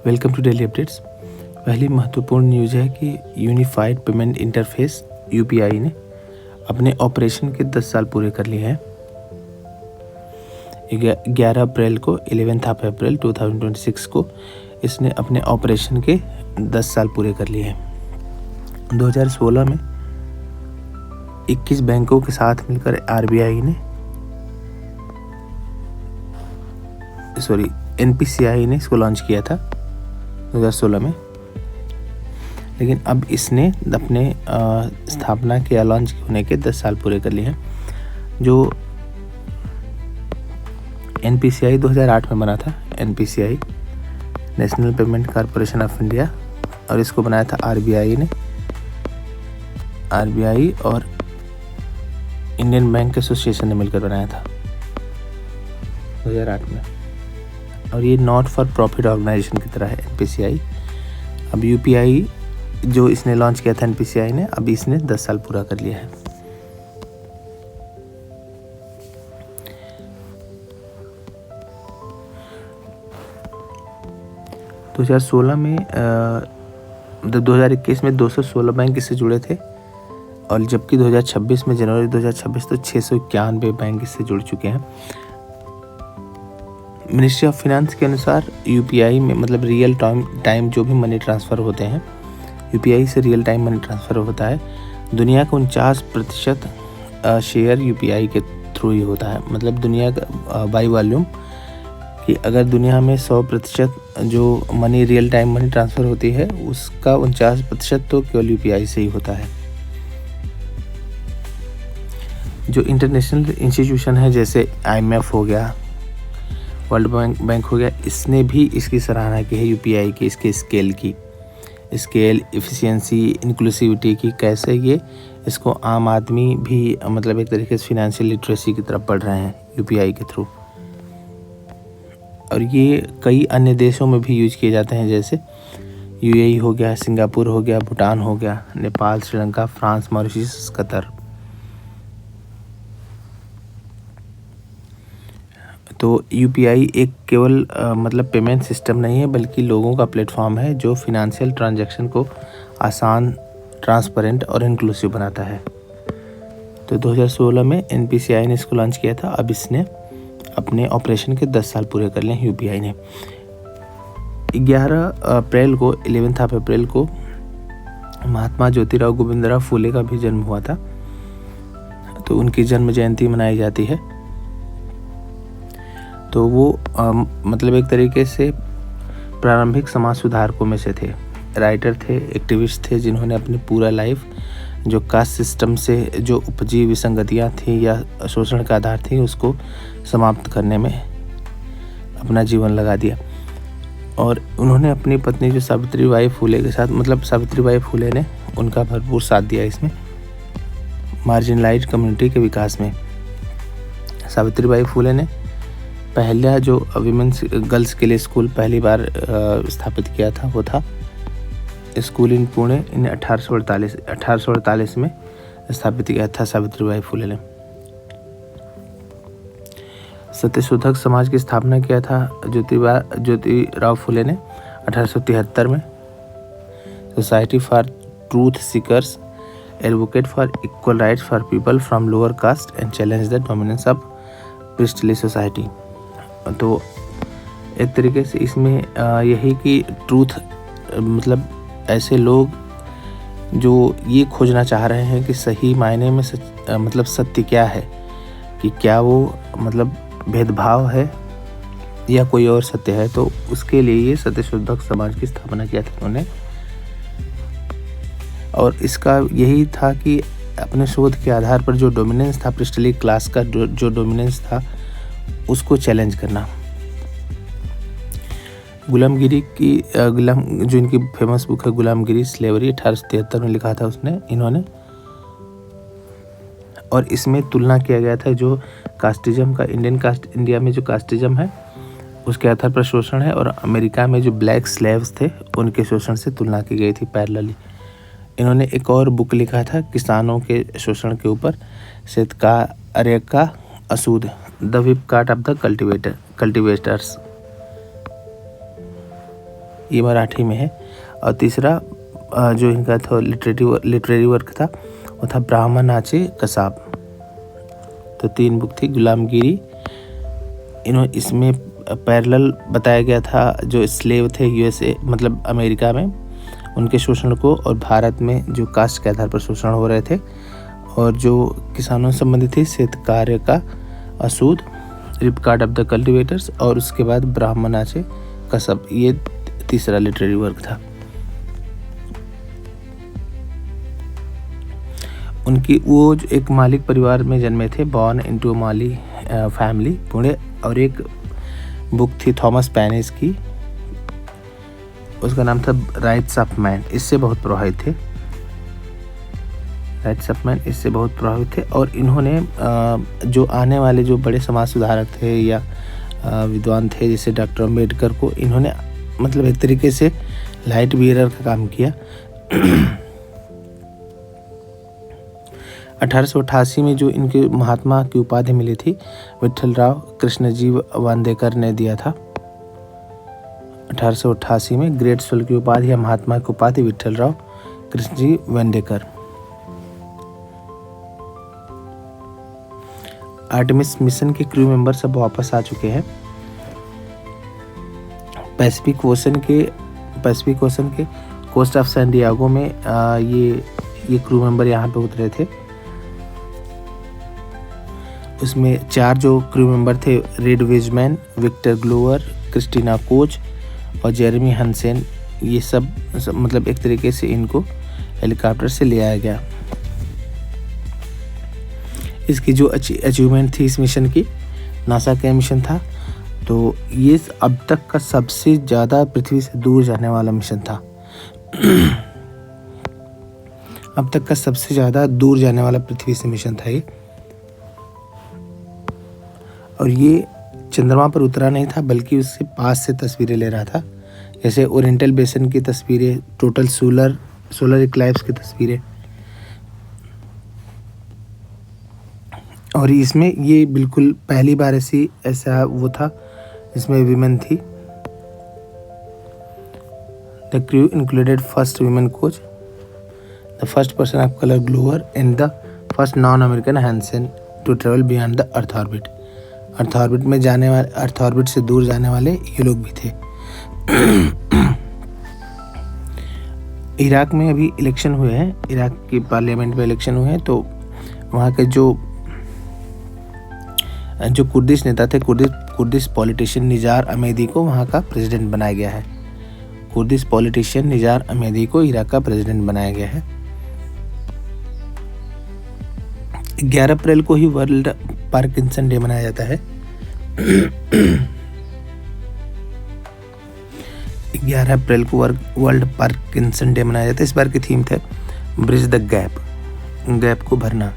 Welcome to daily updates. पहली महत्वपूर्ण news है कि यूनिफाइड पेमेंट इंटरफेस यूपीआई ने अपने ऑपरेशन के 10 साल पूरे कर लिए हैं। 11 अप्रैल को 11 अप्रैल 2026 को इसने अपने ऑपरेशन के 10 साल पूरे कर लिए हैं। 2016 में 21 बैंकों के साथ मिलकर एनपीसीआई ने इसको लॉन्च किया था 2016 में, लेकिन अब इसने अपने स्थापना के लॉन्च होने के 10 साल पूरे कर लिए हैं। जो एनपीसीआई 2008 में बना था, NPCI national payment corporation of India, और इसको बनाया था आरबीआई ने। आरबीआई और इंडियन बैंक एसोसिएशन ने मिलकर बनाया था 2008 में, और ये नॉट फॉर प्रॉफिट ऑर्गेनाइजेशन की तरह है एनपीसीआई। अब यूपीआई जो इसने लॉन्च किया था एनपीसीआई ने, अभी इसने 10 साल पूरा कर लिया है। तो 2016 में 2021 में 216 बैंक इससे जुड़े थे, और जबकि 2026 में जनवरी 2026 तो 691 बैंक इससे जुड़ चुके हैं। मिनिस्ट्री ऑफ फाइनेंस के अनुसार यूपीआई में मतलब रियल टाइम जो भी मनी ट्रांसफ़र होते हैं, यूपीआई से रियल टाइम मनी ट्रांसफ़र होता है। दुनिया का 49% शेयर यूपीआई के थ्रू ही होता है। मतलब दुनिया का बाई वॉल्यूम कि अगर दुनिया में 100% जो money real time money transfer होती है, उसका 49% तो केवल यूपीआई से ही होता है। जो इंटरनेशनल इंस्टीट्यूशन है जैसे IMF हो गया, वर्ल्ड बैंक हो गया, इसने भी इसकी सराहना की है यूपीआई की, इसके स्केल, एफिशिएंसी, इंक्लूसिविटी की, कैसे ये इसको आम आदमी भी मतलब एक तरीके से फिनेंशियल लिटरेसी की तरफ बढ़ रहे हैं यूपीआई के थ्रू। और ये कई अन्य देशों में भी यूज किए जाते हैं, जैसे यूएई हो गया, सिंगापुर हो गया, भूटान हो गया, Nepal, Sri Lanka, France, Mauritius, Qatar. तो यूपीआई एक केवल मतलब पेमेंट सिस्टम नहीं है, बल्कि लोगों का प्लेटफॉर्म है जो फिनेंशियल ट्रांजैक्शन को आसान, ट्रांसपेरेंट और इंक्लूसिव बनाता है। तो 2016 में एनपीसीआई ने इसको लॉन्च किया था। अब इसने अपने ऑपरेशन के 10 साल पूरे कर लिए यूपीआई ने। 11 अप्रैल को महात्मा ज्योतिराव गोविंदराव फुले का भी जन्म हुआ था, तो उनकी जन्म जयंती मनाई जाती है। तो वो मतलब एक तरीके से प्रारंभिक समाज सुधारकों में से थे, राइटर थे, एक्टिविस्ट थे, जिन्होंने अपनी पूरा लाइफ जो कास्ट सिस्टम से जो उपजी विसंगतियाँ थी या शोषण का आधार थी, उसको समाप्त करने में अपना जीवन लगा दिया। और उन्होंने अपनी पत्नी जो सावित्रीबाई फुले के साथ, मतलब सावित्रीबाई फुले ने उनका भरपूर साथ दिया इसमें मार्जिनलाइज्ड कम्युनिटी के विकास में। सावित्रीबाई फुले ने पहला जो विमेंस गर्ल्स के लिए स्कूल पहली बार स्थापित किया था, वो था स्कूल इन पुणे इन 1848 में स्थापित किया था सावित्रीबाई फुले ने। सत्यशोधक समाज की स्थापना किया था ज्योतिराव फुले ने 1873 में। Society for truth seekers advocate for equal rights for people from lower caste and challenge the dominance of priestly society. तो एक तरीके से इसमें यही कि ट्रूथ मतलब ऐसे लोग जो ये खोजना चाह रहे हैं कि सही मायने में मतलब सत्य क्या है, कि क्या वो मतलब भेदभाव है या कोई और सत्य है। तो उसके लिए ये सत्यशोधक समाज की स्थापना किया था उन्होंने। और इसका यही था कि अपने शोध के आधार पर जो डोमिनेंस था, प्रिस्टली क्लास का जो डोमिनेंस था, उसको चैलेंज करना। गुलामगिरी की जो इनकी फेमस बुक है गुलामगिरी स्लेवरी, 1873 में लिखा था इन्होंने। और इसमें तुलना किया गया था जो कास्टिज्म का, इंडिया में जो कास्टिज्म है उसके आधार पर शोषण है, और अमेरिका में जो ब्लैक स्लेव्स थे उनके शोषण से तुलना की गई थी पैरेलली। इन्होंने एक और बुक लिखा था किसानों के शोषण के ऊपर, शेतकार्य का असूद, द विप काट ऑफ द कल्टिवेटर्स। ये मराठी में है। और तीसरा जो इनका था लिटरेरी वर्क था वो था ब्राह्मण नाचे कसाब। तो 3 बुक थी। गुलामगिरी इसमें पैरेलल बताया गया था जो स्लेव थे यूएसए मतलब अमेरिका में उनके शोषण को, और भारत में जो कास्ट के आधार पर शोषण हो रहे थे, और जो किसानों से संबंधित थी शेत कार्य का असूद, record of the cultivators, और उसके बाद ब्राह्मणाचे कसब। ये तीसरा लिटरेरी वर्क था। उनकी वो जो एक मालिक परिवार में जन्मे थे, बॉर्न इनटू माली फैमिली पुणे। और एक बुक थी थॉमस पैनिस की, उसका नाम था राइट्स ऑफ मैन। इससे बहुत प्रभावित थे, राइट्स ऑफ मैन इससे बहुत प्रभावित थे। और इन्होंने जो आने वाले जो बड़े समाज सुधारक थे या विद्वान थे जैसे डॉक्टर अम्बेडकर को इन्होंने मतलब एक तरीके से लाइट बियरर का काम किया। 1888 में जो इनके महात्मा की उपाधि मिली थी विठलराव कृष्णजीव वांदेकर ने दिया था। 1888 में ग्रेट सोल की उपाधि या महात्मा की उपाधि विठलराव कृष्णजीव वांदेकर। आर्टेमिस मिशन के क्रू मेंबर सब वापस आ चुके हैं। पैसिफिक ओशन के कोस्ट ऑफ सैन डिएगो में ये क्रू मेंबर यहाँ पे उतरे थे। उसमें 4 जो क्रू मेंबर थे, Reid Wiseman, Victor Glover, Christina Koch और जेरेमी हंसेन, ये सब मतलब एक तरीके से इनको हेलीकॉप्टर से ले आया गया। इसकी जो अचीवमेंट थी इस मिशन की, नासा का मिशन था, तो ये अब तक का सबसे ज़्यादा पृथ्वी से दूर जाने वाला मिशन था। अब तक का सबसे ज़्यादा दूर जाने वाला पृथ्वी से मिशन था ये। और ये चंद्रमा पर उतरा नहीं था बल्कि उससे पास से तस्वीरें ले रहा था, जैसे ओरिएंटल बेसन की तस्वीरें, टोटल सोलर इक्लिप्स की तस्वीरें। और इसमें ये बिल्कुल पहली बार ऐसा वो था जिसमें विमेन थी। The crew included first women Koch, the first person of colour Glover and the first non American Hansen to travel beyond the earth orbit. Earth orbit से दूर जाने वाले ये लोग भी थे। इराक में अभी इलेक्शन हुए हैं, इराक की पार्लियामेंट में इलेक्शन हुए हैं, तो वहाँ के जो कुर्दिश नेता थे, कुर्दिश पॉलिटिशियन निजार अहमदी को वहाँ का प्रेसिडेंट बनाया गया है। कुर्दिश पॉलिटिशियन निजार अहमदी को इराक का प्रेसिडेंट बनाया गया है। 11 अप्रैल को ही वर्ल्ड पार्किंसन डे मनाया जाता है। 11 अप्रैल को वर्ल्ड पार्किंसन डे मनाया जाता है। इस बार की थीम थे ब्रिज द गैप को भरना।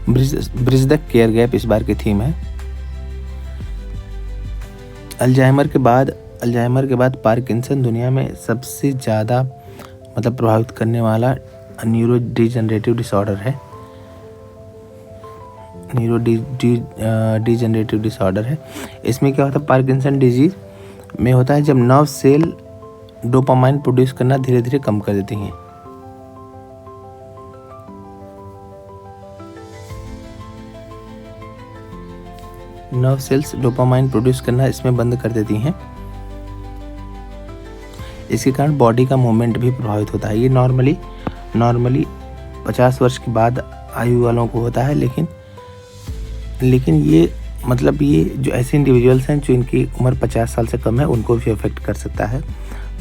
ब्रिज द केयर गैप इस बार की थीम है। अल्जाइमर के बाद पार्किंसन दुनिया में सबसे ज़्यादा मतलब प्रभावित करने वाला न्यूरो डिजेनरेटिव डिसऑर्डर है। डिजेनरेटिव डिसऑर्डर है। इसमें क्या होता है, पार्किंसन डिजीज में होता है जब नर्व सेल डोपामाइन प्रोड्यूस करना धीरे धीरे कम कर देती हैं। नर्व सेल्स डोपामाइन प्रोड्यूस करना इसमें बंद कर देती हैं। इसके कारण बॉडी का मूवमेंट भी प्रभावित होता है। ये नॉर्मली 50 वर्ष के बाद आयु वालों को होता है, लेकिन ये मतलब ये जो ऐसे इंडिविजुअल्स हैं जो इनकी उम्र 50 साल से कम है उनको भी अफेक्ट कर सकता है।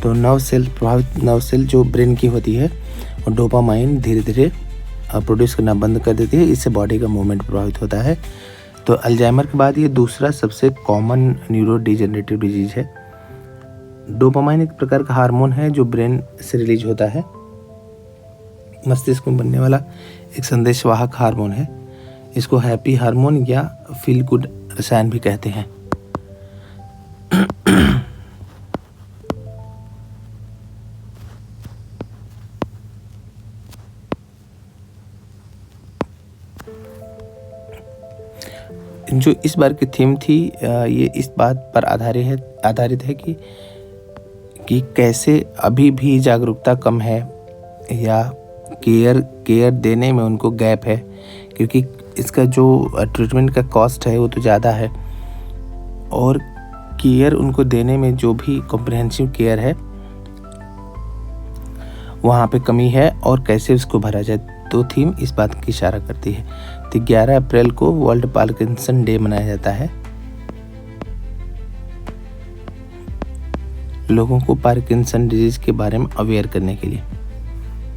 तो नर्व सेल जो ब्रेन की होती है वो डोपामाइन धीरे धीरे प्रोड्यूस करना बंद कर देती है। इससे बॉडी का मूवमेंट प्रभावित होता है। तो अल्जाइमर के बाद ये दूसरा सबसे कॉमन न्यूरो डिजेनरेटिव डिजीज है। डोपामाइन एक प्रकार का हार्मोन है जो ब्रेन से रिलीज होता है। मस्तिष्क में बनने वाला एक संदेशवाहक हार्मोन है। इसको हैप्पी हार्मोन या फील गुड रसायन भी कहते हैं। जो इस बार की थीम थी ये इस बात पर आधारित है कि कैसे अभी भी जागरूकता कम है या केयर देने में उनको गैप है, क्योंकि इसका जो ट्रीटमेंट का कॉस्ट है वो तो ज़्यादा है और केयर उनको देने में जो भी कॉम्प्रिहेंसिव केयर है वहाँ पे कमी है और कैसे उसको भरा जाए। तो थीम इस बात की इशारा करती है। तो 11 अप्रैल को वर्ल्ड पार्किंसन डे मनाया जाता है, लोगों को पार्किंसन डिजीज के बारे में अवेयर करने के लिए।